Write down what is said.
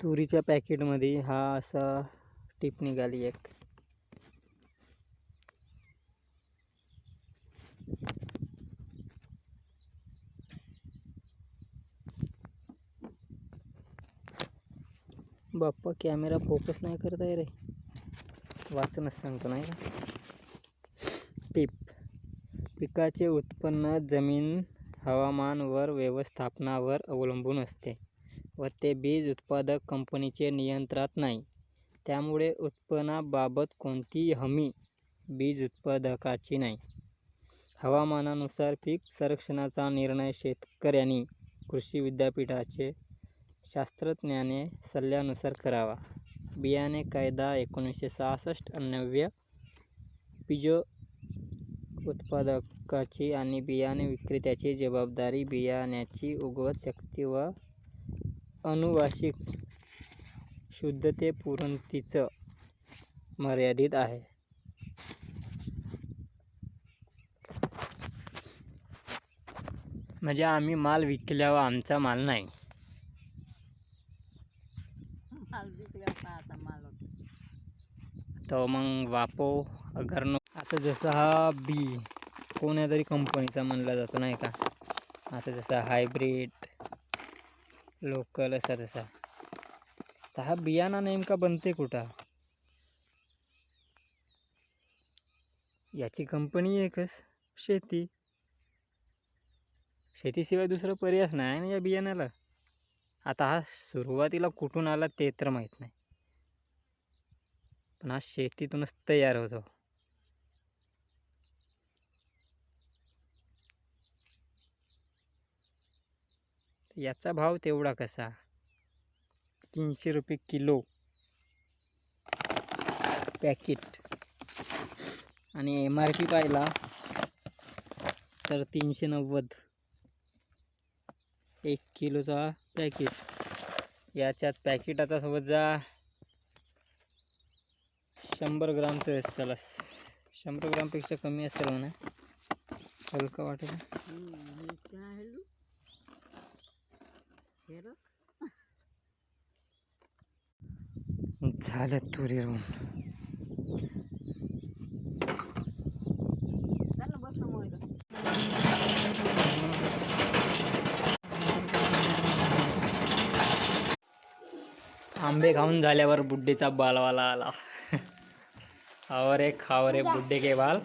तुरीच्या पॅकेटमध्ये हा असा टीप निघाली एक. बाप्पा कॅमेरा फोकस नाही करत आहे रे, वाचूनच सांगतो नाही का. टीप: पिकाचे उत्पन्न जमीन, हवामान वर व्यवस्थापनावर अवलंबून असते व ते बीज उत्पादक कंपनीचे नियंत्रणात नाही. त्यामुळे उत्पन्नाबाबत कोणतीही हमी बीज उत्पादकाची नाही. हवामानानुसार पीक संरक्षणाचा निर्णय शेतकऱ्यांनी कृषी विद्यापीठाचे शास्त्रज्ञाने सल्ल्यानुसार करावा. बियाणे कायदा 1966 अन्वये बीज उत्पादकाची आणि बियाणे विक्रेत्याची जबाबदारी बियाण्याची उगवत शक्ती व आनुवांशिक शुद्धतेपुरतीच मर्यादित आहे. म्हणजे आम्ही माल विकल्यावर आमचा माल नाही. तो मग वापो अगर न आता जसा हा बी कोण्या तरी कंपनीचा म्हणला जातो नाही का. आता जसा हायब्रिड लोकल असा तसा, तर हा बियाणा नेमका बनते कुठं? याची कंपनी एकच, शेती. शेतीशिवाय दुसरा पर्यायच नाही ना या बियाण्याला. आता हा सुरुवातीला कुठून आला ते तर माहीत नाही, पण हा शेतीतूनच तयार होतो. याचा भाव तेवढा कसा? 300 रुपये किलो पॅकेट, आणि MRP पाहिला तर 390 1 किलोचा पॅकेट. याच्यात पॅकेटाचा समजा 100 ग्राम तर असेल, 100 ग्रामपेक्षा कमी असेल म्हणा, हलका वाटेल. झाल्या तुरी रोवून. आंबे खाऊन झाल्यावर बुड्ढीचा बालवाला आला. और एक खाओ रे बुड्ढे के बाल.